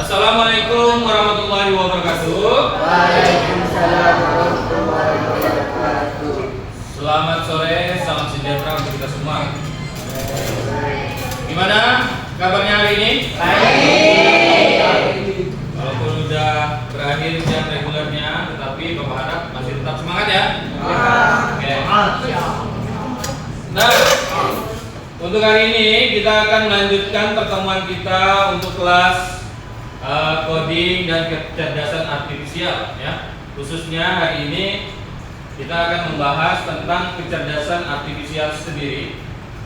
Assalamualaikum warahmatullahi wabarakatuh. Waalaikumsalam warahmatullahi wabarakatuh. Selamat sore, salam sejahtera untuk kita semua. Gimana kabarnya hari ini? Baik. Walaupun udah berakhir jam regulernya, tetapi Bapak harap masih tetap semangat ya. Oke. Nah, untuk hari ini kita akan melanjutkan pertemuan kita untuk kelas coding dan kecerdasan artifisial ya. Khususnya hari ini kita akan membahas tentang kecerdasan artifisial sendiri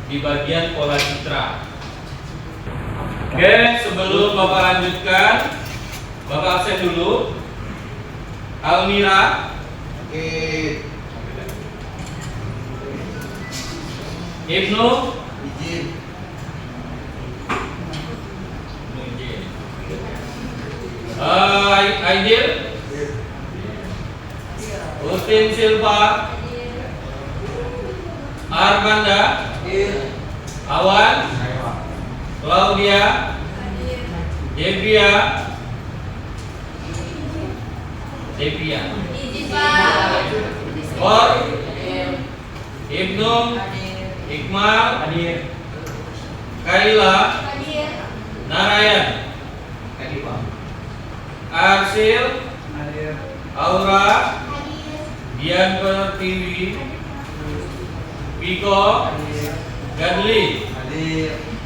di bagian pola citra. Oke, sebelum Bapak lanjutkan, Bapak absen dulu. Almira, Ibnu, Aidil, Utin Silva, Armanda, Awan, Claudia, Devia, Kor, Ibnu, Iqmal, Kaila, Narayan, Arsil, Aura, Dian Pertiwi, Piko, Gadli,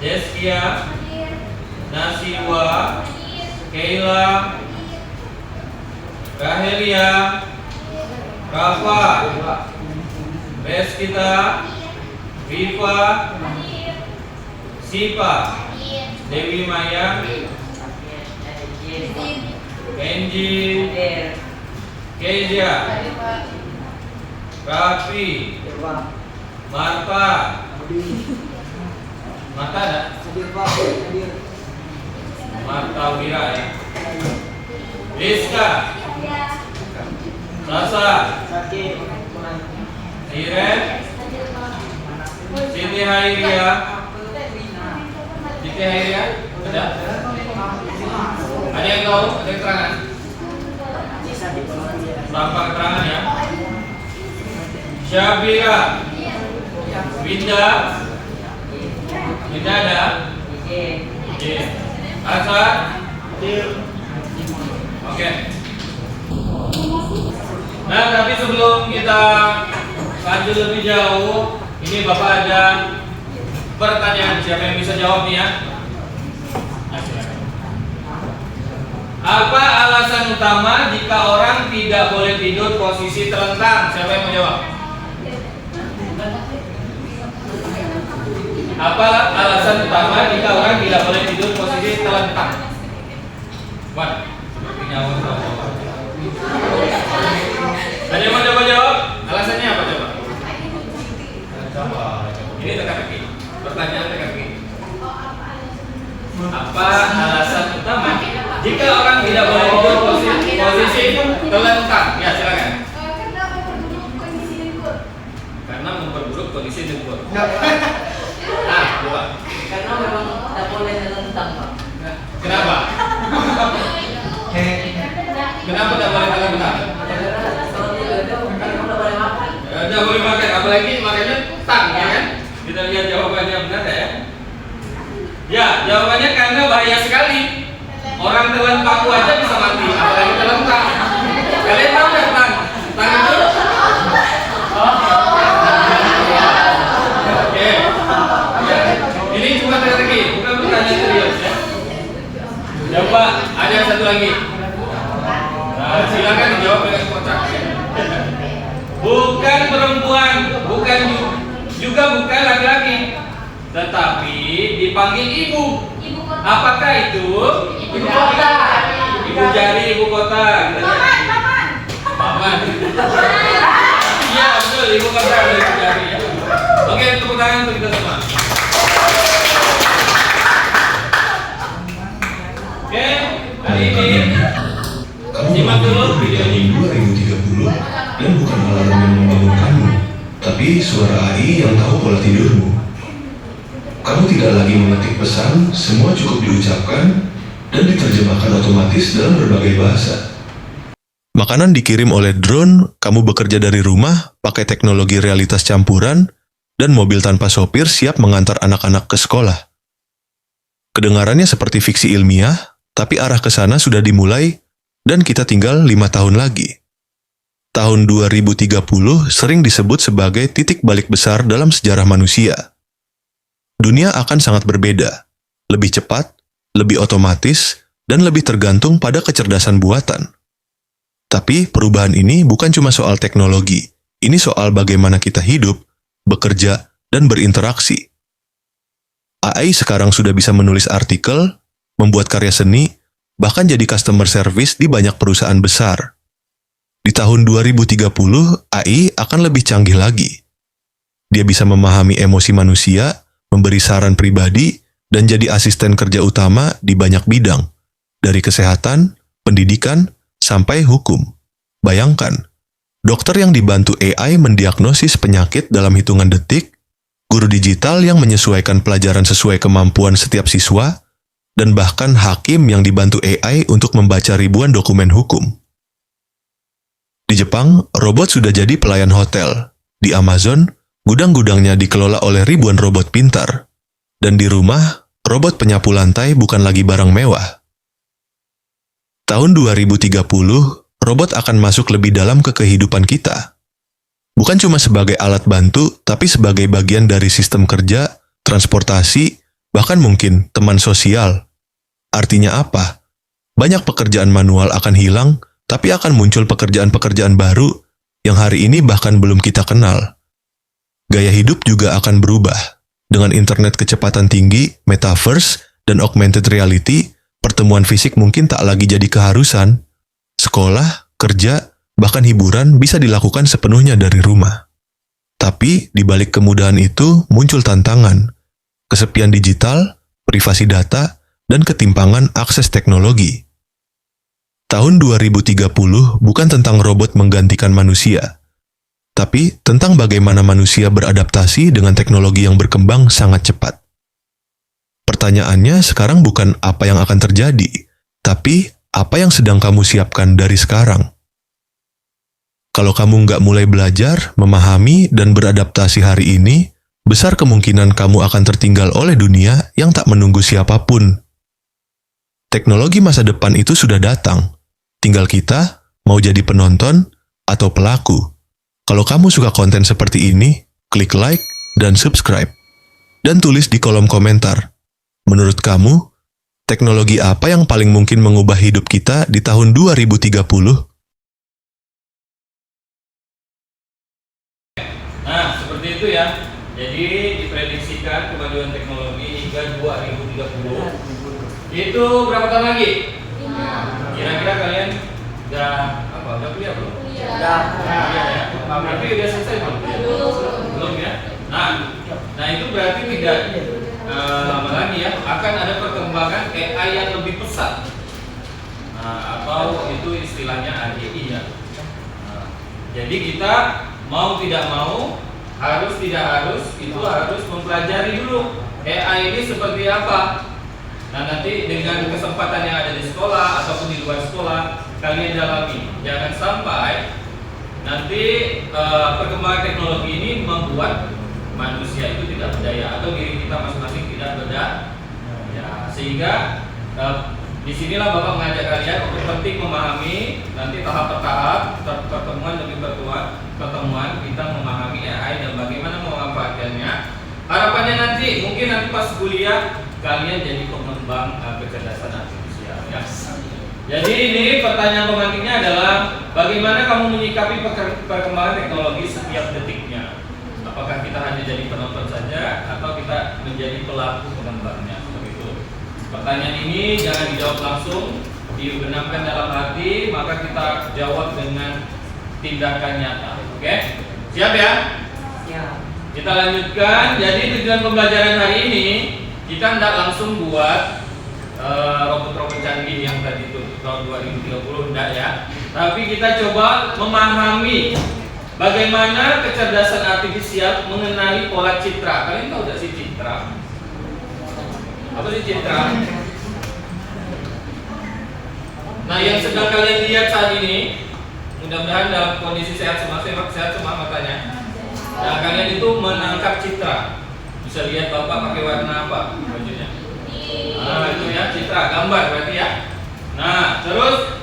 Deskia, Nasiwa, Keila, Rahelia, Rafa, Reskita, Viva, Sipa, Dewi Maya, Kenji, Keja, Raffi, Marta, Marta ada? Marta Wira ya. Rizka, Sasa, Iren, Siti Hairia, ada? Ada yang tahu? Ada keterangan? Tanpa keterangan ya. Syabira, Winda ada? Asad, oke. Nah, tapi sebelum kita lanjut lebih jauh, ini Bapak ada pertanyaan. Siapa yang bisa jawab nih ya? Apa alasan utama jika orang tidak boleh tidur posisi terlentang? Siapa yang mau jawab? Apa alasan utama jika orang tidak boleh tidur posisi terlentang? Wan, ada yang mau coba jawab? Alasannya apa coba? Ini teka-teki. Pertanyaan teka-teki. Apa alasan utama jika orang tidak boleh tidur posisi terlentang? Ya, silakan. Karena memperburuk kondisi dengkul. Nah, coba. Karena memang tidak boleh terlentang, Pak. Kenapa? Kenapa tidak boleh terlentang? Tidak boleh makan, apalagi makannya tang, ya kan? Kita lihat jawabannya benar ya. Ya, jawabannya karena bahaya sekali. Orang telan paku aja bisa mati, apalagi terlentang. Kalian tahu nggak tang? Tang itu? Oke. Ini cuma teka-teki, bukan pertanyaan serius ya. Coba, ada yang satu lagi. Nah, silakan dijawab dengan kocak. Bukan perempuan, juga bukan laki-laki, tetapi dipanggil ibu. Apakah itu? Ibu kota. Ibu jari ibu kota. Paman. Iya betul, ibu kota ibu jari ya. Oke, tepuk tangan untuk kita semua. Oke, hari ini simak dulu video ini. 2030 dan bukan alarm yang membangunkanmu, tapi suara AI yang tahu pola tidurmu. Kamu tidak lagi mengetik pesan, semua cukup diucapkan dan diterjemahkan otomatis dalam berbagai bahasa. Makanan dikirim oleh drone, kamu bekerja dari rumah, pakai teknologi realitas campuran, dan mobil tanpa sopir siap mengantar anak-anak ke sekolah. Kedengarannya seperti fiksi ilmiah, tapi arah ke sana sudah dimulai, dan kita tinggal 5 tahun lagi. Tahun 2030 sering disebut sebagai titik balik besar dalam sejarah manusia. Dunia akan sangat berbeda, lebih cepat, lebih otomatis, dan lebih tergantung pada kecerdasan buatan. Tapi perubahan ini bukan cuma soal teknologi, ini soal bagaimana kita hidup, bekerja, dan berinteraksi. AI sekarang sudah bisa menulis artikel, membuat karya seni, bahkan jadi customer service di banyak perusahaan besar. Di tahun 2030, AI akan lebih canggih lagi. Dia bisa memahami emosi manusia, memberi saran pribadi, dan jadi asisten kerja utama di banyak bidang, dari kesehatan, pendidikan, sampai hukum. Bayangkan, dokter yang dibantu AI mendiagnosis penyakit dalam hitungan detik, guru digital yang menyesuaikan pelajaran sesuai kemampuan setiap siswa, dan bahkan hakim yang dibantu AI untuk membaca ribuan dokumen hukum. Di Jepang, robot sudah jadi pelayan hotel. Di Amazon, gudang-gudangnya dikelola oleh ribuan robot pintar. Dan di rumah, robot penyapu lantai bukan lagi barang mewah. Tahun 2030, robot akan masuk lebih dalam ke kehidupan kita. Bukan cuma sebagai alat bantu, tapi sebagai bagian dari sistem kerja, transportasi, bahkan mungkin teman sosial. Artinya apa? Banyak pekerjaan manual akan hilang, tapi akan muncul pekerjaan-pekerjaan baru yang hari ini bahkan belum kita kenal. Gaya hidup juga akan berubah. Dengan internet kecepatan tinggi, metaverse, dan augmented reality, pertemuan fisik mungkin tak lagi jadi keharusan. Sekolah, kerja, bahkan hiburan bisa dilakukan sepenuhnya dari rumah. Tapi, di balik kemudahan itu muncul tantangan. Kesepian digital, privasi data, dan ketimpangan akses teknologi. Tahun 2030 bukan tentang robot menggantikan manusia, tapi tentang bagaimana manusia beradaptasi dengan teknologi yang berkembang sangat cepat. Pertanyaannya sekarang bukan apa yang akan terjadi, tapi apa yang sedang kamu siapkan dari sekarang. Kalau kamu nggak mulai belajar, memahami, dan beradaptasi hari ini, besar kemungkinan kamu akan tertinggal oleh dunia yang tak menunggu siapapun. Teknologi masa depan itu sudah datang. Tinggal kita mau jadi penonton atau pelaku. Kalau kamu suka konten seperti ini, klik like dan subscribe. Dan tulis di kolom komentar. Menurut kamu, teknologi apa yang paling mungkin mengubah hidup kita di tahun 2030? Nah, seperti itu ya. Jadi diprediksikan kemajuan teknologi hingga 2030. Itu berapa tahun lagi? Kira-kira kalian udah kuliah belum? Udah. Ya. Tapi udah selesai belum? Belum ya. Nah itu berarti tidak lama lagi ya akan ada perkembangan AI yang lebih pesat. Atau itu istilahnya AGI ya. Jadi kita mau tidak mau, harus tidak harus, itu harus mempelajari dulu AI ini seperti apa. Nah nanti dengan kesempatan yang ada di sekolah ataupun di luar sekolah, kalian dalami. Jangan sampai nanti perkembangan teknologi ini membuat manusia itu tidak berdaya atau diri kita masing-masing tidak berdaya. Sehingga disinilah Bapak mengajak kalian untuk penting memahami nanti tahap per tahap, pertemuan demi pertemuan kita memahami AI dan bagaimana memanfaatkannya. Harapannya mungkin nanti pas kuliah kalian jadi pengembang kecerdasan artifisial ya. Jadi ini pertanyaan pemantiknya adalah bagaimana kamu menyikapi perkembangan teknologi setiap detiknya. Apakah kita hanya jadi penonton saja atau kita menjadi pelaku pengembangnya? Pertanyaan ini jangan dijawab langsung, dibenamkan dalam hati, maka kita jawab dengan tindakan nyata. Oke? Siap ya? Siap. Kita lanjutkan. Jadi tujuan pembelajaran hari ini kita tidak langsung buat robot-robot canggih yang tadi itu tahun 2030 enggak ya. Tapi kita coba memahami bagaimana kecerdasan artifisial mengenali pola citra. Kalian tahu tidak sih citra? Apa sih citra? Nah, yang sedang kalian lihat saat ini, mudah-mudahan dalam kondisi sehat semua, sehat semua matanya. Nah, kalian itu menangkap citra. Bisa lihat Bapak pakai warna apa bajunya. Nah, itu ya, citra, gambar berarti ya. Nah, terus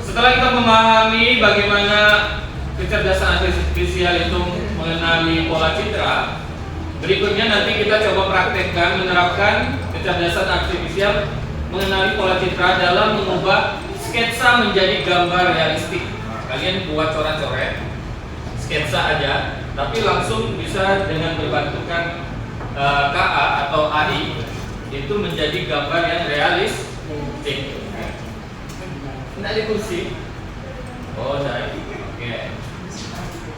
setelah kita memahami bagaimana kecerdasan artifisial itu mengenali pola citra, berikutnya nanti kita coba praktekkan menerapkan kecerdasan artifisial mengenali pola citra dalam mengubah sketsa menjadi gambar realistik. Kalian buat coret-coret, sketsa aja, tapi langsung bisa dengan berbantukan KA atau AI itu menjadi gambar yang realistik. Tidak di kursi. Oh, saya. Oke.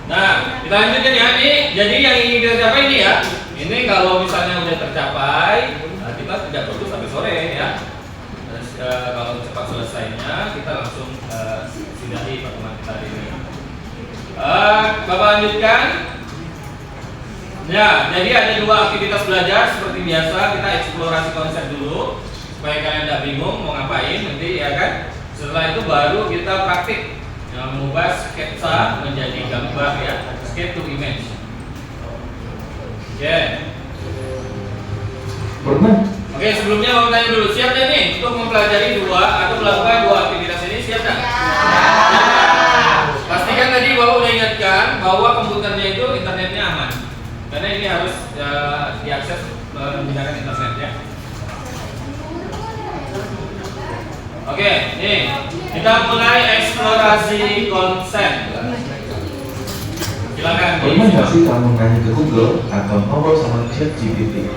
Nah, kita lanjutkan ya. Ini jadi yang ingin kita capai ini ya. Ini kalau misalnya udah tercapai, kita tidak perlu sampai sore ya. Terus, kalau cepat selesainya, kita langsung sudahi pertemuan kita hari ini. Bapak lanjutkan. Ya, jadi ada dua aktivitas belajar seperti biasa. Kita eksplorasi konsep dulu supaya kalian tidak bingung mau ngapain nanti ya kan. Setelah itu baru kita praktik mengubah sketsa menjadi gambar ya, sketch to image. Oke, sebelumnya mau tanya dulu, siap gak nih untuk mempelajari dua atau melakukan dua aktivitas ini, siap gak? Pastikan tadi bahwa udah ingatkan bahwa komputernya itu internetnya aman, karena ini harus diakses menggunakan internet ya. Oke, nih kita mulai eksplorasi konsep. Silakan. Pernah nggak sih kamu nanya ke Google atau ngobrol sama ChatGPT?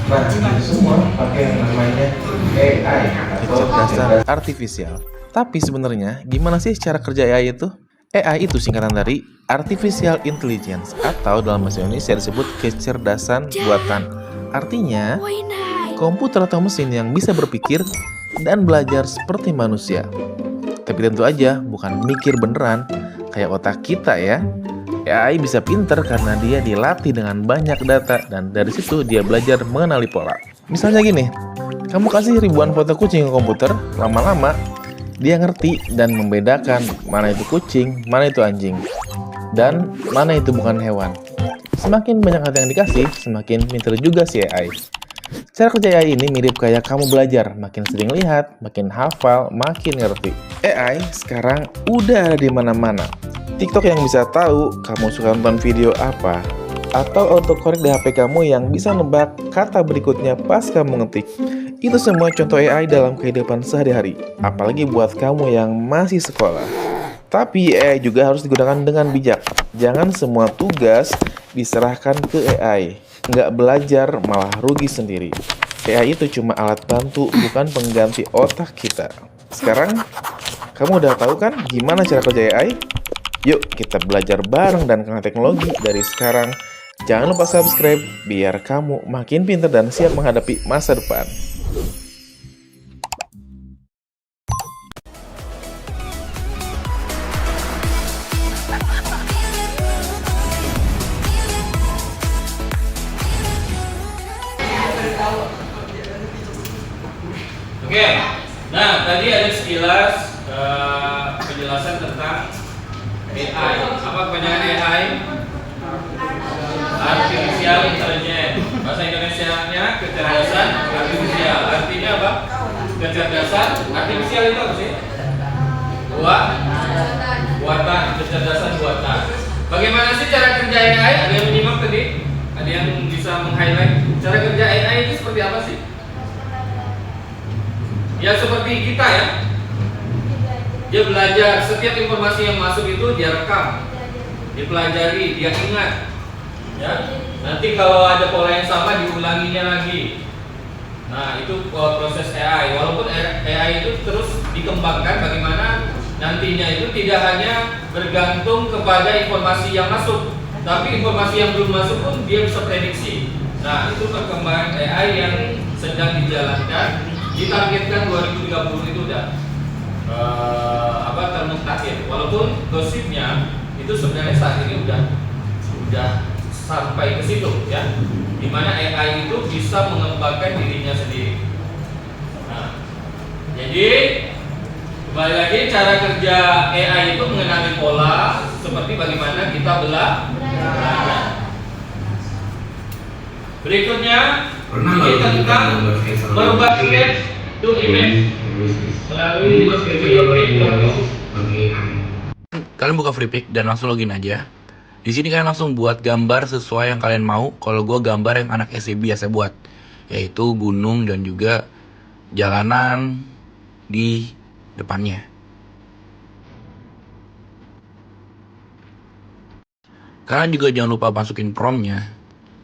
Nah, ini semua pakai yang namanya AI atau Kecerdasan artifisial. Tapi sebenarnya gimana sih cara kerja AI itu? AI itu singkatan dari Artificial Intelligence atau dalam bahasa Indonesia disebut kecerdasan buatan. Artinya, komputer atau mesin yang bisa berpikir dan belajar seperti manusia. Tapi tentu aja bukan mikir beneran kayak otak kita ya. AI bisa pinter karena dia dilatih dengan banyak data dan dari situ dia belajar mengenali pola. Misalnya gini, kamu kasih ribuan foto kucing ke komputer, lama-lama dia ngerti dan membedakan mana itu kucing, mana itu anjing, dan mana itu bukan hewan. Semakin banyak data yang dikasih, semakin pinter juga si AI. Cara kerja AI ini mirip kayak kamu belajar, makin sering lihat, makin hafal, makin ngerti. AI sekarang udah ada di mana-mana. TikTok yang bisa tahu kamu suka nonton video apa, atau autocorrect di HP kamu yang bisa nebak kata berikutnya pas kamu ngetik. Itu semua contoh AI dalam kehidupan sehari-hari, apalagi buat kamu yang masih sekolah. Tapi AI juga harus digunakan dengan bijak. Jangan semua tugas diserahkan ke AI. Nggak belajar malah rugi sendiri. AI itu cuma alat bantu, bukan pengganti otak kita. Sekarang, kamu udah tahu kan gimana cara kerja AI? Yuk kita belajar bareng dan kenal teknologi dari sekarang. Jangan lupa subscribe biar kamu makin pintar dan siap menghadapi masa depan. Oke, nah tadi ada sekilas penjelasan tentang AI. Apa kepanjangan AI? Artificial Intelligence. Bahasa Indonesianya kecerdasan artifisial. Artinya apa? Kecerdasan artifisial itu apa sih? Buatan, kecerdasan buatan. Bagaimana sih cara kerja AI? Ada yang menyimak tadi? Ada yang bisa meng-highlight cara kerja AI itu seperti apa sih? Ya seperti kita ya. Dia belajar, setiap informasi yang masuk itu dia rekam, dipelajari, dia ingat. Ya, nanti kalau ada pola yang sama diulanginya lagi. Nah itu proses AI. Walaupun AI itu terus dikembangkan, bagaimana nantinya itu tidak hanya bergantung kepada informasi yang masuk, tapi informasi yang belum masuk pun dia bisa prediksi. Nah itu perkembangan AI yang sedang dijalankan. Ditargetkan 2030 itu udah termutakhir. Walaupun gosipnya itu sebenarnya saat ini udah sampai ke situ ya, dimana AI itu bisa mengembangkan dirinya sendiri. Nah, jadi Kembali lagi, cara kerja AI itu mengenali pola seperti bagaimana kita belajar. Berikutnya ini tentang merubah image to image melalui Kalian buka FreePic dan langsung login aja. Di sini kalian langsung buat gambar sesuai yang kalian mau. Kalau gue gambar yang anak SD biasa buat, yaitu gunung dan juga jalanan di depannya. Kalian juga jangan lupa masukin promptnya.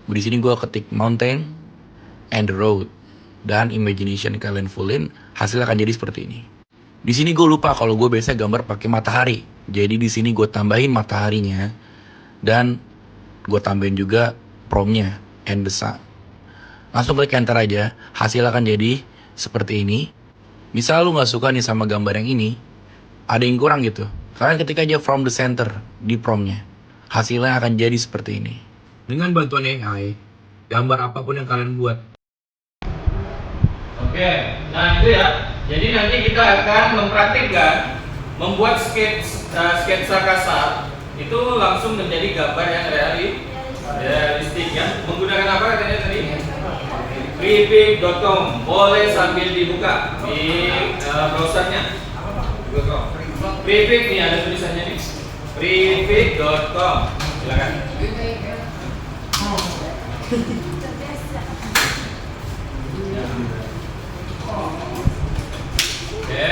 Di sini gue ketik mountain and the road dan imagination kalian fullin, hasilnya akan jadi seperti ini. Di sini gue lupa kalau gue biasa gambar pakai matahari. Jadi di sini gue tambahin mataharinya dan gue tambahin juga promptnya and the sun. Langsung klik enter aja, hasil akan jadi seperti ini. Misal lu nggak suka nih sama gambar yang ini, ada yang kurang gitu, kalian ketik aja from the center di promptnya, hasilnya akan jadi seperti ini. Dengan bantuan AI, gambar apapun yang kalian buat. Oke, nah itu ya. Jadi nanti kita akan mempraktikkan membuat sketsa kasar itu langsung menjadi gambar yang realistik ya. Menggunakan apa katanya tadi? freepik.com. Boleh sambil dibuka di browsernya. Freepik nih ada tulisannya nih. freepik.com. Silakan. Oke.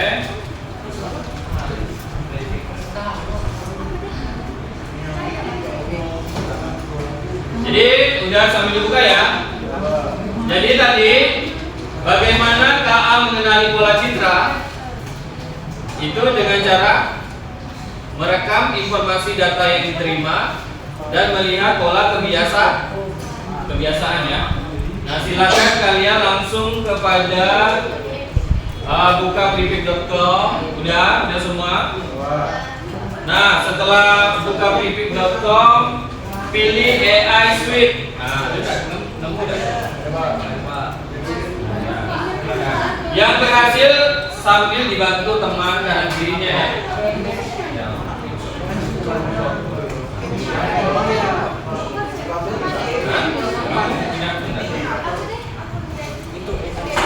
Jadi udah sambil dibuka ya. Jadi tadi bagaimana KA mengenali pola citra itu dengan cara merekam informasi data yang diterima dan melihat pola kebiasaannya. Nah, silakan kalian langsung kepada buka freepik.com. Udah semua. Nah, setelah buka freepik.com, pilih AI Suite. Nah, nemu dah. Yang berhasil sambil dibantu teman kanan kirinya ya.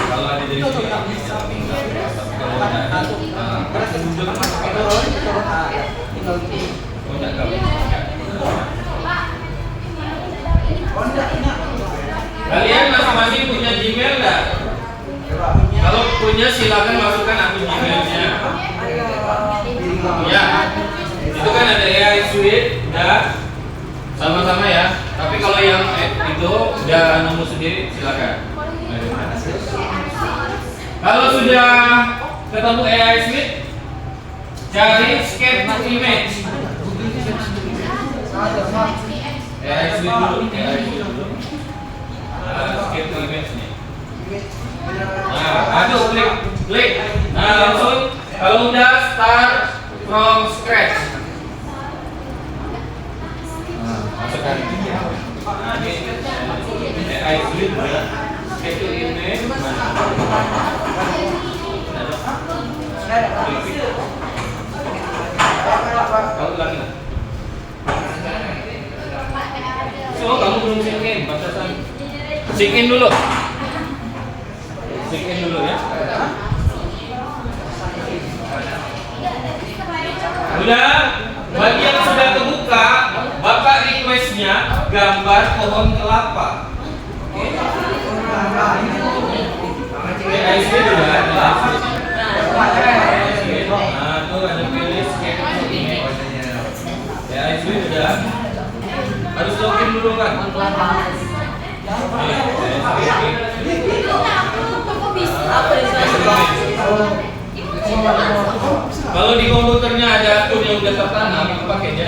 Kalau ada dari sini, kalau kalian masing-masing punya Gmail nggak? Kalau punya silakan masukkan akun Gmailnya. Ya, itu kan ada AI Suite, udah sama-sama ya. Tapi kalau yang itu udah nemu sendiri silakan. Kalau sudah ketemu AI Suite, cari sketch to image. AI Suite dulu, sketch to image nih. Nah, aduh klik. Nah, langsung kalau udah start from scratch. Masukkan. Nah, ini AI Suite ya. Sketch to image. Kamu ulangi lah. So, kamu belum sync in, batasan. Sync in dulu. Sync in dulu ya. Udah, bagi yang sudah kebuka, Bapak requestnya gambar pohon kelapa. AI Suite udah ada. Nah, tuh ada pilih sketch ini. AI Suite udah. Harus login dulu kan? Kalau di komputernya ada akun yang udah tertanam, itu pakainya.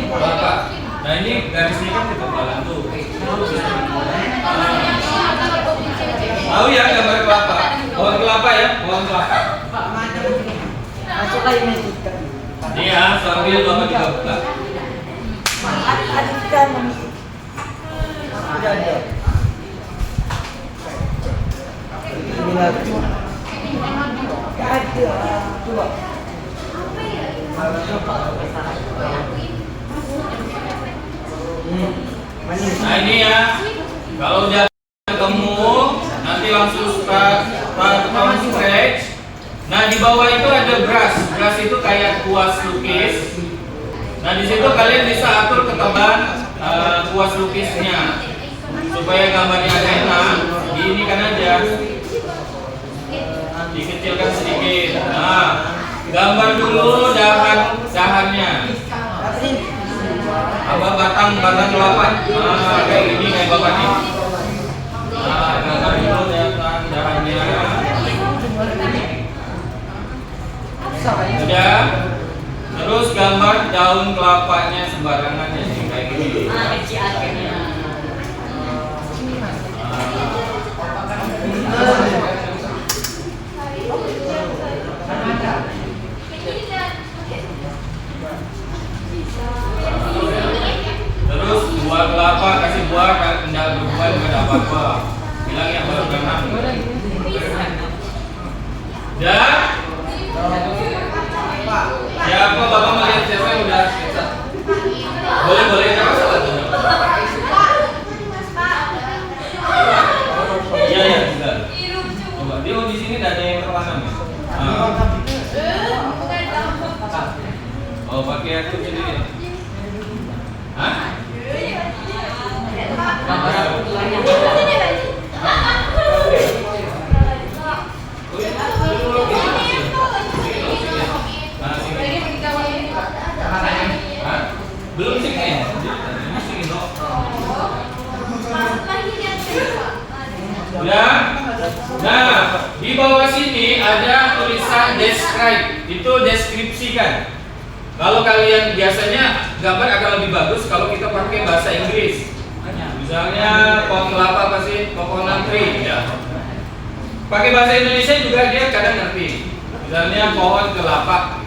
Bapak, nah ini garisnya kan ketebalan tuh. Tahu ya gambar kelapa? Pohon kelapa ya, pohon kelapa. Masuk lagi nih. Iya, sambil Bapak juga buka. Udah ada. Nah ini ya, kalau udah ketemu nanti langsung start from scratch. Nah di bawah itu ada brush. Brush itu kayak kuas lukis. Nah di situ kalian bisa atur ketebalan kuas lukisnya supaya gambarnya enak. Diinikan aja, dikecilkan sedikit. Nah gambar dulu dahannya. Apa batang kelapa. Nah kayak gini kayak bapak nih. Nah gambar dulu dahannya. Sudah. Terus gambar daun kelapanya sembarangan ya sih kayak gini. Terus buah kelapa kasih buah, kalau tidak berbuah tidak ada apa-apa. Bilang yang baru berenang. Dan siapa bapak melihat siapa yang udah sketsa? Boleh apa salah tuh? Iya bisa. Coba dia di sini tidak ada yang terlanang ya. Oh pakai aku jadi. Hah? Belum sih kan? Udah? Nah, di bawah sini ada tulisan describe. Itu deskripsikan. Kalau kalian biasanya gambar akan lebih bagus kalau kita pakai bahasa Inggris. Misalnya pohon kelapa pasti coconut tree ya. Pakai bahasa Indonesia juga dia kadang ngerti. Misalnya pohon kelapa.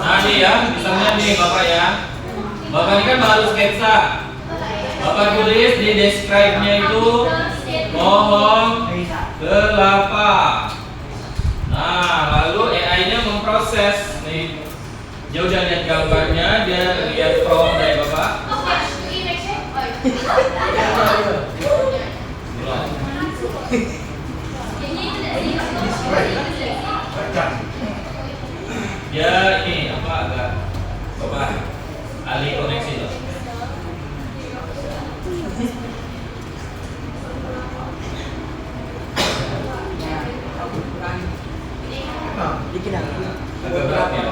Nah nih ya, misalnya nih Bapak ya. Bapak ini kan baru sketsa. Bapak tulis di describe-nya itu pohon kelapa. Nah, lalu AI-nya memproses nih. Dia udah lihat gambarnya, dia lihat prompt dari Bapak. Ya ini apa agak Bapak alih koneksi loh. Agak berat ya.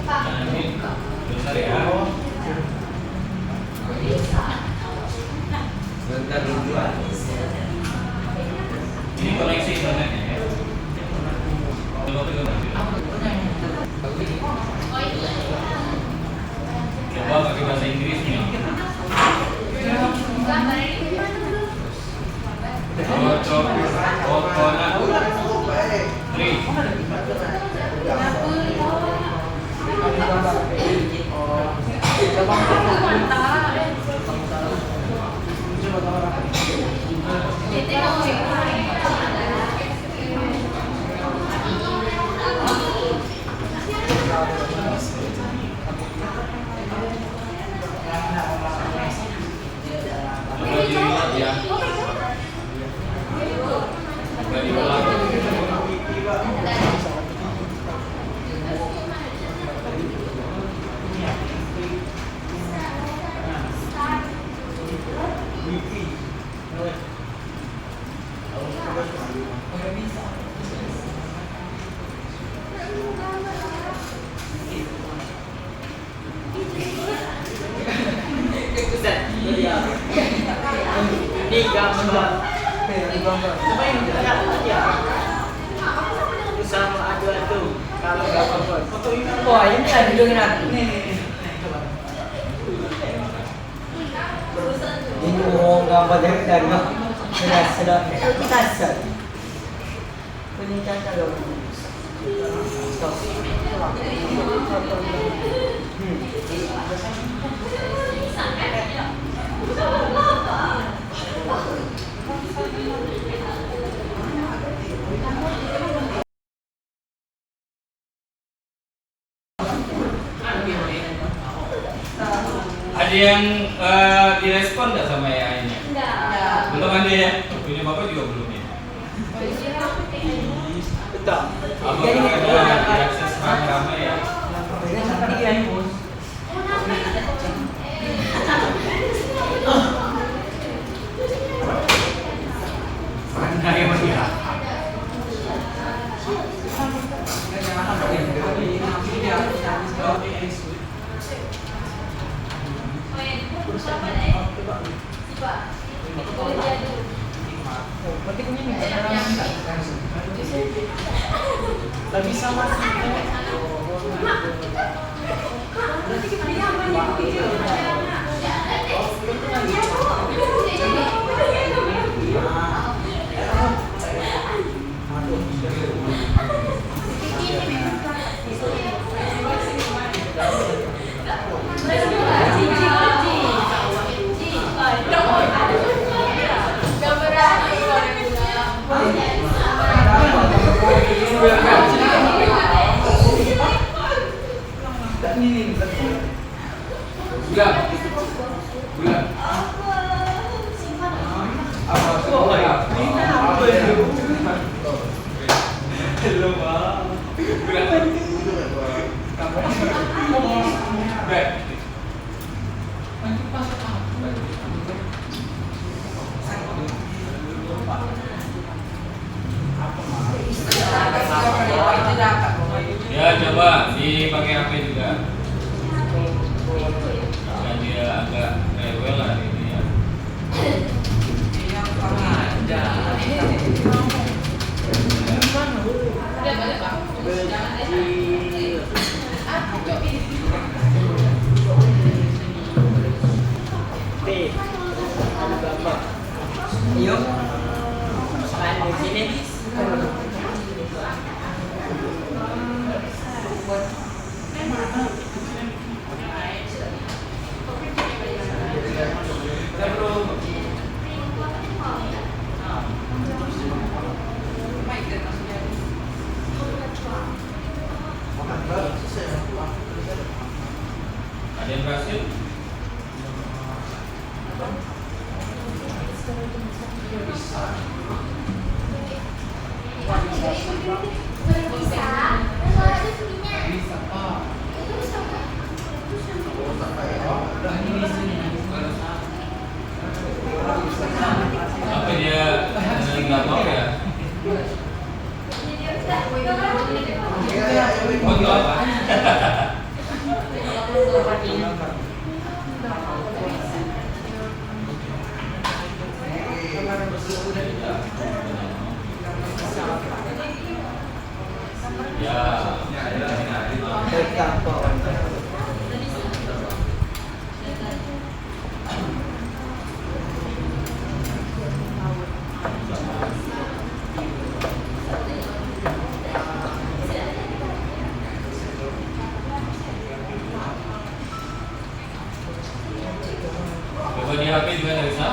Nah, ini besar ya. Ini koneksi internetnya ya. Coba pegang nanti. Coba pakai bahasa Inggris nih. Coconut tree. Coba dilihat ya. Coba diulang. Ini gambar. Coba yang lihat aja. Sama adu-adu. Kalau gambar. Wah, ini lah hidungin aku. Nih. Ini mau gambar dari dalam. Sedap. Kita set. Peningkatan kalau. Stop. Ada yang direspon nggak sama AI-nya? Enggak. Belum ada ya? Punya bapak juga belum ya? Betul. Apa ada diakses ramai-ramai ya? Mana yang masih ya? Lagi sama Ya coba dipakai HP juga. Dan dia agak rewel hari ini ya. Yuk. Selain di sini. Ada yang berhasil? Apa dia nggak mau ya? Oh, itu apa? Ya. Coba di HP juga nggak bisa.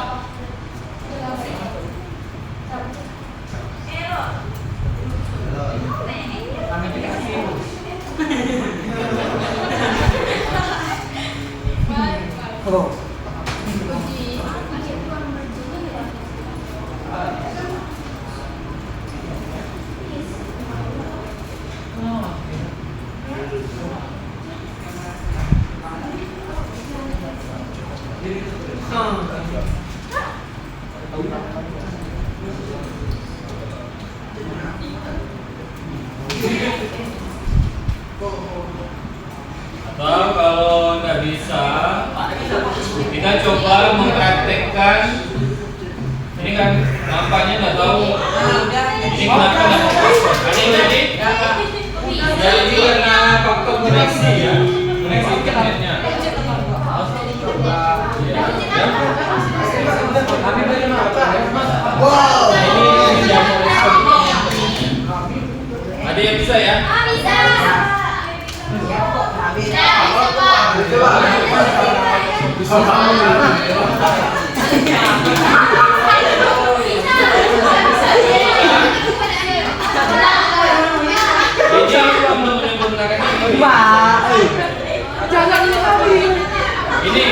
Atau kalau nggak bisa, kita coba mempraktekkan. Ini kan nampaknya nggak tahu. Ini kenapa nggak? Ada yang jadi? Jadi karena faktor koneksi Ada yang bisa ya? Jadi untuk menyempurnakan ini. Ini.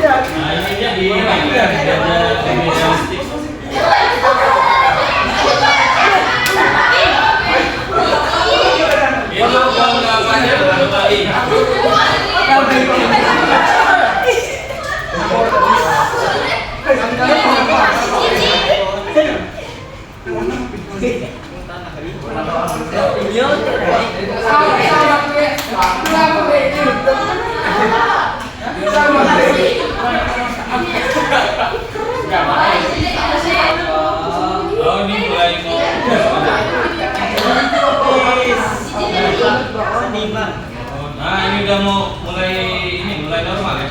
Nah, ini dia di realistik. Itu gambarnya kembali. Oh, ini mulai mau. Nah, ini udah mau mulai normal ya.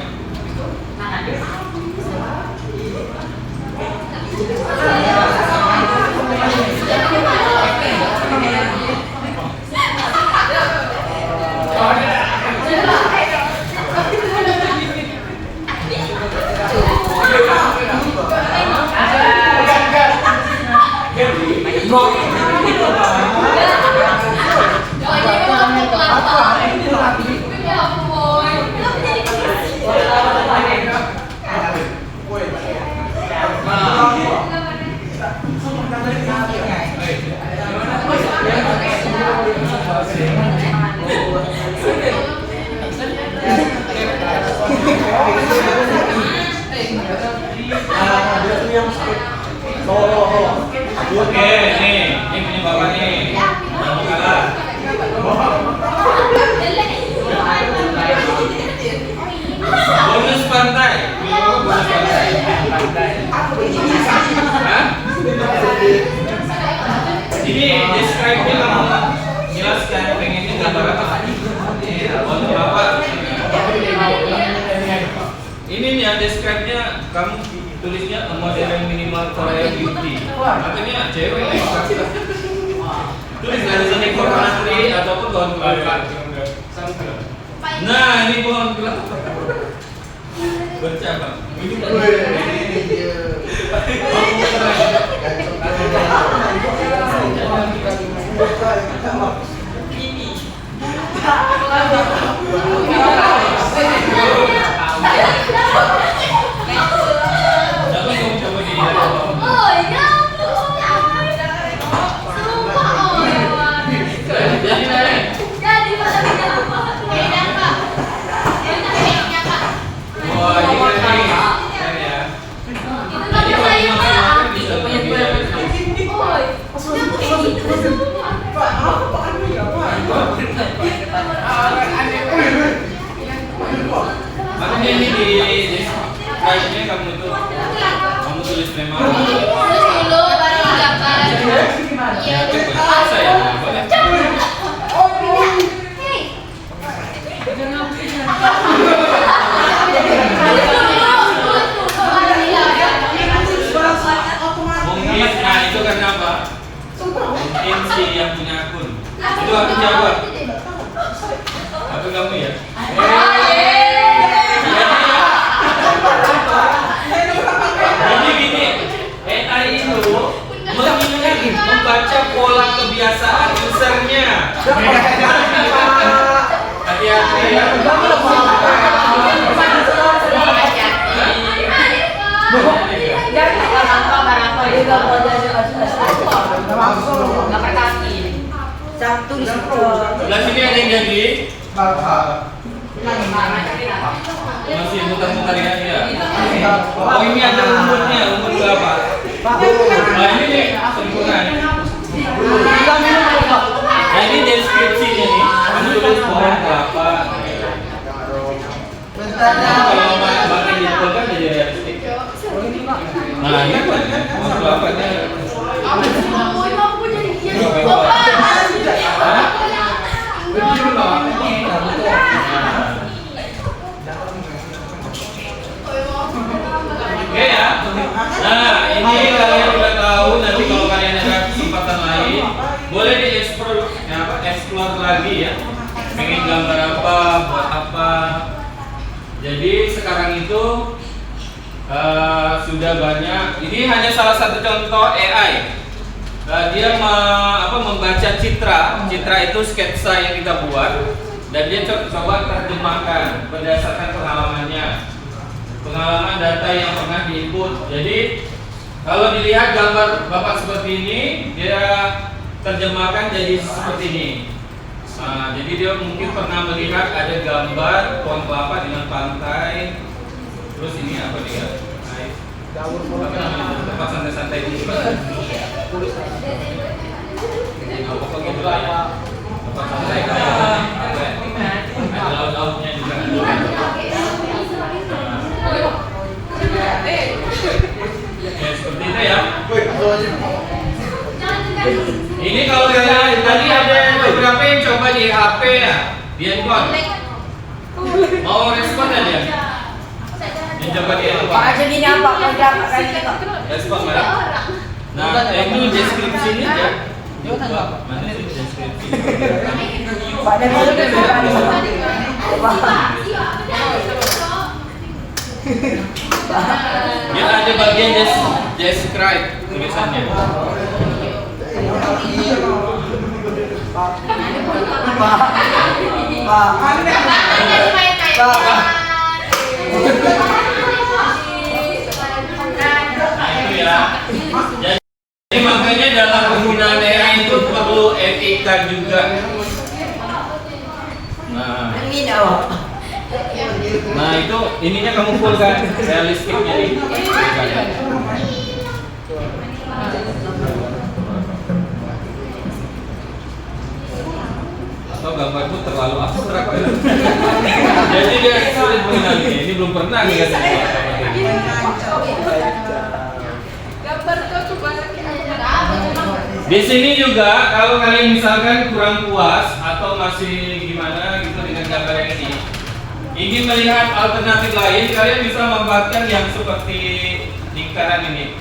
Oke, ini punya bapak nih. Jangan kalah. Bonus pantai. Bonus pantai. Hah? Ini describe-nya kamu jelaskan pengennya gambar apa? Untuk bapak. Ini nih ya describe-nya kamu tulisnya modern minimal Korea beauty. Makanya cewek nih. Tulis dari sini coconut tree ataupun pohon kelapa. Nah, ini pohon kelapa. Bercabang. Makanya ini di describe-nya kamu tulis memang. Terus dulu baru dapat. Iya. Saya boleh. Mungkin, nah itu karena apa? Mungkin si yang punya akun. Itu aku jawab. Apa kamu ya? Jadi gini, AI itu membaca pola kebiasaan usernya. Hati-hati ya. Sebelah sini ada yang jadi. Masih muter-muter ya. Oh, ini ada umurnya, umur berapa? Nah, ini nih sempurna nih. Nah, ini deskripsinya nih. Kamu tulis pohon kelapa. Kalau makin dibetulkan jadi realistik. Nah, ini pohon kelapanya. Oke ya. pengen gambar apa, buat apa. Jadi sekarang itu sudah banyak. Ini hanya salah satu contoh AI. Dia membaca citra itu sketsa yang kita buat, dan dia coba terjemahkan berdasarkan pengalaman data yang pernah diinput. Jadi kalau dilihat gambar Bapak seperti ini, dia terjemahkan jadi seperti ini. Jadi dia mungkin pernah melihat ada gambar pohon kelapa dengan pantai. Terus ini apa dia? Apa namanya? Tempat santai-santai di sini. Pokoknya gitu lah ya. Tempat santai ada laut-lautnya juga. Ya seperti itu ya. Ini kalau kalian tadi ada beberapa yang coba di HP ya, di handphone. Mau respon aja. Yang coba di handphone. Pak aja gini apa? Kau dapat kali itu. Respon ya. Nah, itu deskripsinya ya. Mana sih deskripsi? Pak ada kalau dia Ya ada bagian describe tulisannya. Jadi makanya dalam penggunaan AI itu perlu etika juga. Nah itu ininya kamu full kan, realistiknya nih. Atau gambarku terlalu abstrak ya. Jadi dia sulit mengenalinya. Ini belum pernah nih katanya. Di sini juga kalau kalian misalkan kurang puas atau masih gimana gitu dengan gambar yang ini, ingin melihat alternatif lain, kalian bisa memanfaatkan yang seperti lingkaran ini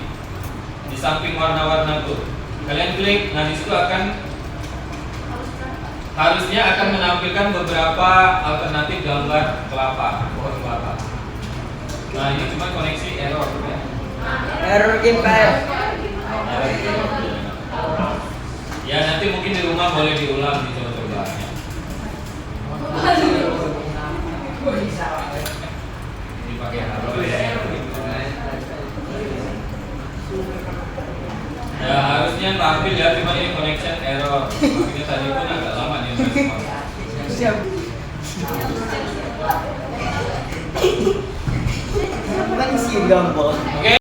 di samping warna-warna tuh. Kalian klik, nah di situ harusnya akan menampilkan beberapa alternatif gambar kelapa, pohon kelapa. Nah ini cuma koneksi error ya. Error gamepad. Ya nanti mungkin di rumah boleh diulang dicoba-coba. Dipakai error ya. Ya harusnya tampil ya, cuma ini connection error. Makanya tadi pun agak lama nih. Siap. Kan isi gambar. Oke.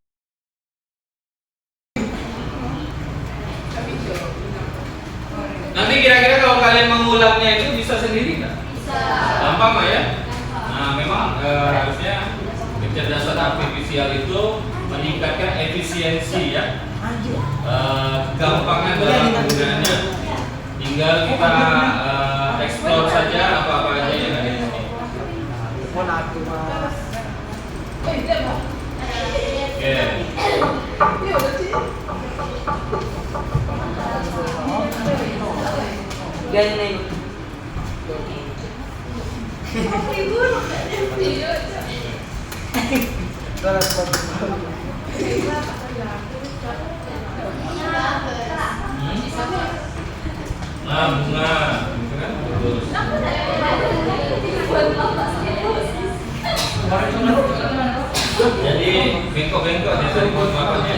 Nanti kira-kira kalau kalian mengulangnya itu bisa sendiri nggak? Bisa. Gampang lah ya. Nah memang harusnya kecerdasan artifisial itu meningkatkan efisiensi ya. Gampangan dalam penggunaannya. Tinggal kita explore saja apa-apa aja yang ada di sini. Oke. Ganyan. Nah, bunga. Bagus. Jadi bengkok-bengkok dia tadi buat makannya.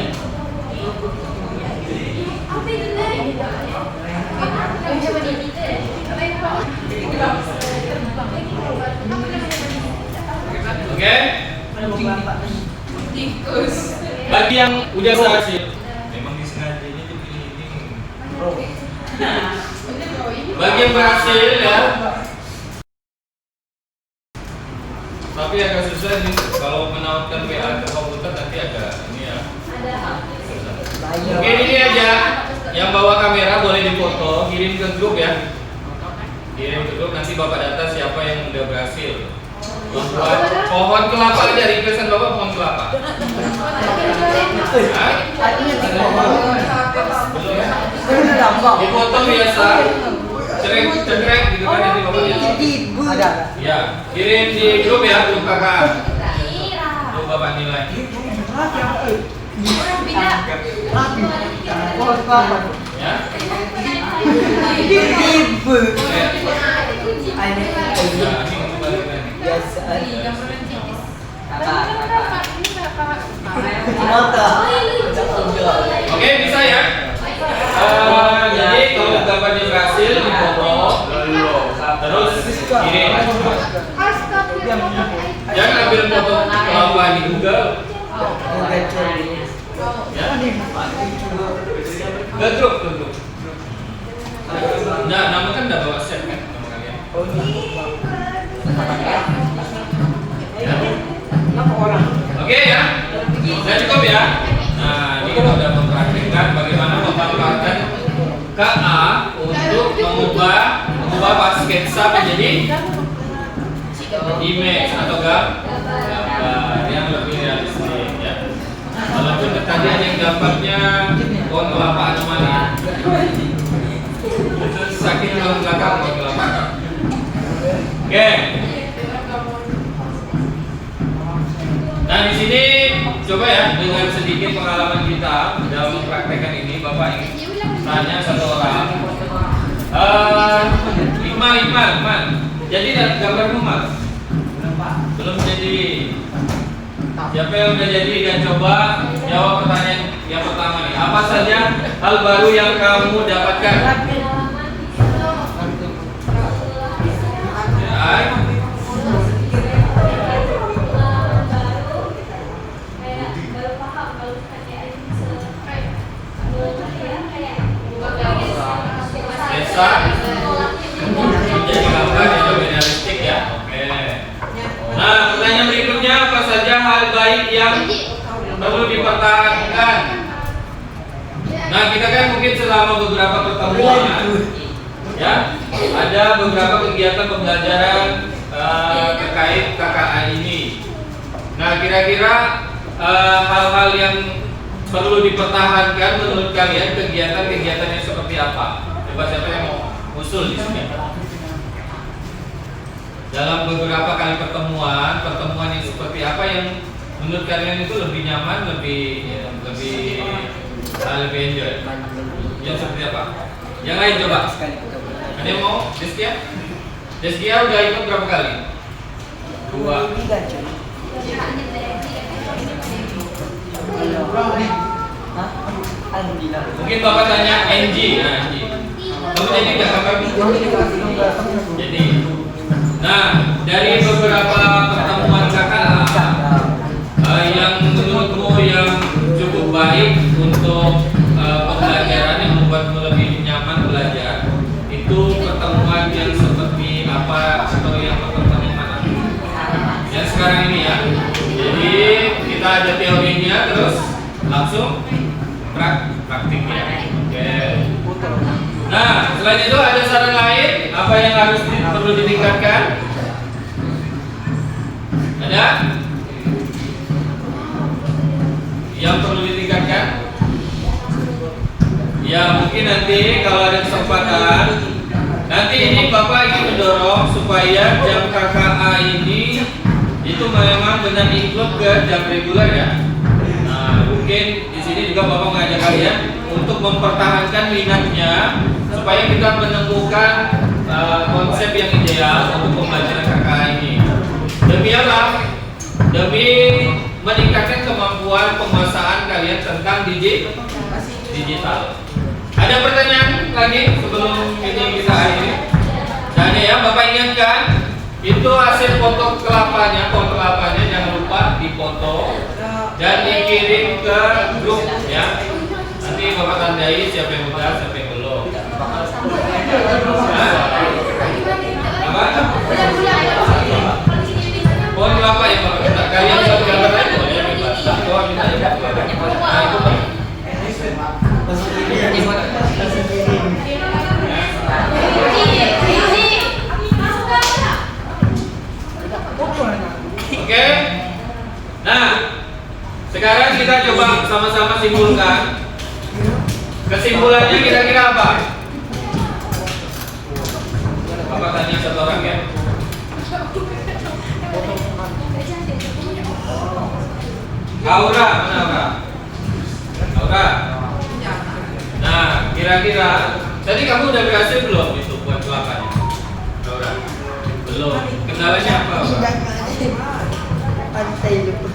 Oke? Bagi yang udah berhasil, memang disengajanya dipilih ini. Bagi yang berhasil ya. Tapi agak susah nih kalau menautkan WA ke komputer nanti agak ini ya. Oke ini aja. Yang bawa kamera boleh dipoto, kirim ke grup ya. Kirim ke grup nanti Bapak data siapa yang udah berhasil. Membuat pohon kelapa aja, requestan Bapak pohon kelapa. Artinya di pohon. Belum ya? Gambar. Dipoto biasa. cekrek gitu kan nanti bapak ya. Ada. Ya, kirim di grup ya, grup kakak. Grup bapak nilai. Oh, apa? Ya. Ibu. Nah, ini kembalikan. Biasa. Oke, bisa ya. Jadi kalau gambarnya berhasil dipoto, terus kirim. Jangan ambil foto kelapa di Google. Ya. Ke grup. Nah, nama kan udah bawa set kan nama kalian. Ya. Oke ya. Sudah cukup ya. Nah, ini kita sudah mempraktikkan bagaimana memanfaatkan KA untuk mengubah sketsa menjadi image atau gambar yang lebih realistik ya. Walaupun tadi ada yang gambarnya pohon kelapa anomali. Itu sakit tulang belakang pohon kelapa. Oke. Nah di sini coba ya dengan sedikit pengalaman kita dalam mempraktekkan ini, Bapak ingin tanya satu orang. Iqmal. Jadi gambarmu Mas? Belum jadi. Siapa yang udah jadi dan coba jawab pertanyaan yang pertama nih. Apa saja hal baru yang kamu dapatkan? Ya. Desa menjadi gambar yang lebih realistik ya. Oke. Nah, pertanyaan berikutnya, apa saja hal baik yang perlu dipertahankan? Nah, kita kan mungkin selama beberapa pertemuan ya, ada beberapa kegiatan pembelajaran terkait KKA ini. Nah, kira-kira hal-hal yang perlu dipertahankan menurut kalian kegiatan-kegiatannya seperti apa? Coba siapa yang mau usul di sini? Dalam beberapa kali pertemuan yang seperti apa yang menurut kalian itu lebih nyaman, lebih enjoy? Yang seperti apa? Yang lain coba. Ada yang mau? Deskia udah ikut berapa kali? 2. Mungkin Bapak tanya NG. Nah, NG. Kamu jadi nggak kakak? Jadi. Nah, dari beberapa pertemuan kakak yang menurutmu yang cukup baik untuk pembelajaran yang membuatmu lebih nyaman belajar, itu pertemuan yang seperti apa atau yang pertemuan yang mana? Yang sekarang ini ya. Jadi kita ada teorinya terus langsung praktiknya. Oke. Nah, selain itu ada saran lain apa yang harus perlu ditingkatkan? Ada? Yang perlu ditingkatkan? Ya mungkin nanti kalau ada kesempatan, nanti ini Bapak ingin mendorong supaya jam KKA ini itu memang benar include ke jam reguler ya. Nah, mungkin di sini juga Bapak mengajak kalian untuk mempertahankan minatnya supaya kita menemukan konsep yang ideal untuk pembelajaran KKA ini. Demi apa? Demi meningkatkan kemampuan penguasaan kalian tentang digital. Ada pertanyaan lagi sebelum ini kita akhiri? Dan ya Bapak ingatkan, itu hasil foto kelapanya, pohon kelapanya jangan lupa dipoto dan dikirim ke grup ya. Nanti Bapak tandai siapa yang udah, siapa yang belum. Apa? Pohon kelapa ya Bapak. Kalian buat gambar aja boleh ya bebas. Atau minta ya. Nah itu Pak. Oke. Nah, sekarang kita coba sama-sama simpulkan. Kesimpulannya kira-kira apa? tanya satu orang ya. Aura, mana Aura? Aura. Nah, kira-kira tadi kamu udah berhasil belum itu buat kelapanya? Aura. Belum. Kendalanya apa, Aura? Pantai lupa.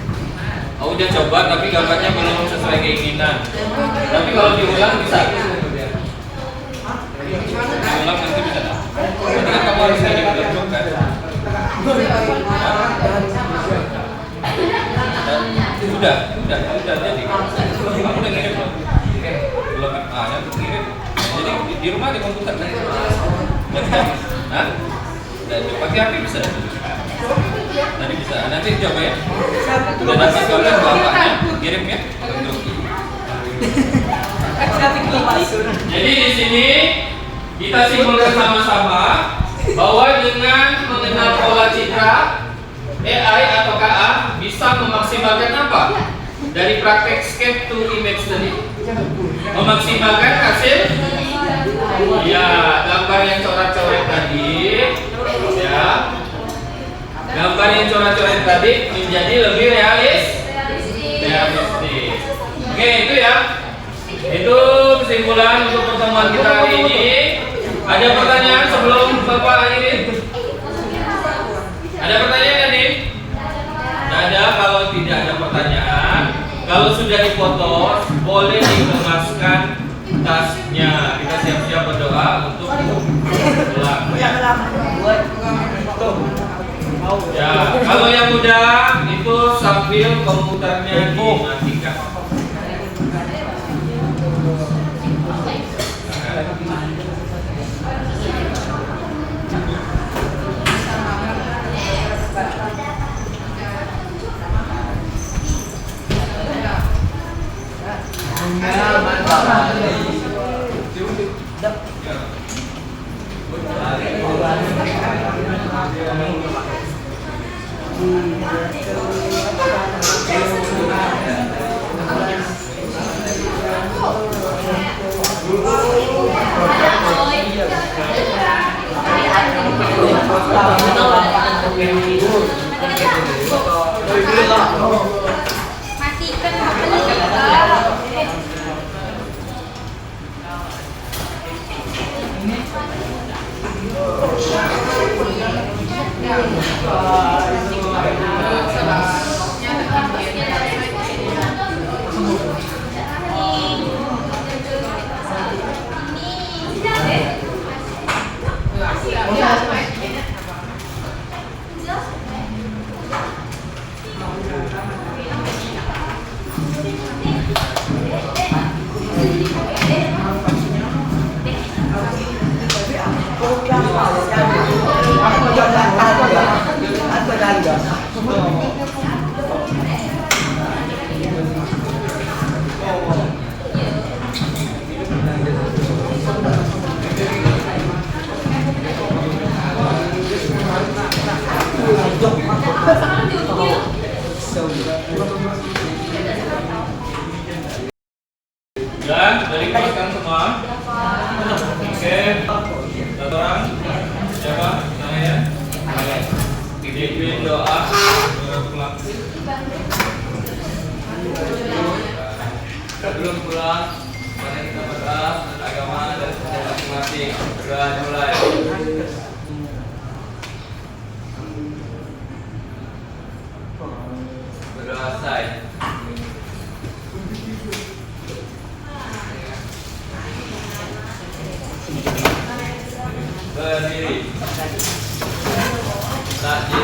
Oh, udah coba tapi gambarnya belum sesuai keinginan. Tapi kalau diulang bisa. Diulang nanti bisa. Nanti kan kamu harus jadi petunjuk kan. Udah jadi. Kamu udah ngirim belum? Belum kan? Ah, nanti ngirim. Jadi di rumah di komputer kan? Hah? Dan pakai HP bisa. Nanti bisa. Nanti coba ya. Udah dapat gambar bapaknya, kirim ya. Jadi di sini kita simpulkan sama-sama bahwa dengan mengenal pola citra AI atau KA bisa memaksimalkan apa? Dari praktek sketch to image tadi. Memaksimalkan hasil ya, gambar yang coret-coret tadi ya. Gambar yang coret-coret tadi menjadi lebih realistis. Oke, itu ya. Itu kesimpulan untuk pertemuan kita hari ini. Ada pertanyaan sebelum Bapak akhiri? Ada pertanyaan nggak nih? Tidak ada. Kalau tidak ada pertanyaan, kalau sudah difoto, boleh dikemaskan tasnya. Kita siap-siap berdoa untuk pulang. Ya, kalau yang udah itu sambil komputernya dimatikan. Matikan Dan dari kemaskan semua. Oke. Satu orang. Siapa? Namanya? Dipimpin doa. Sebelum pulang, mari kita berdoa agama dan sejarah masing-masing. Berdoa mulai. Berdoa saya. Berdiri. Tak ya.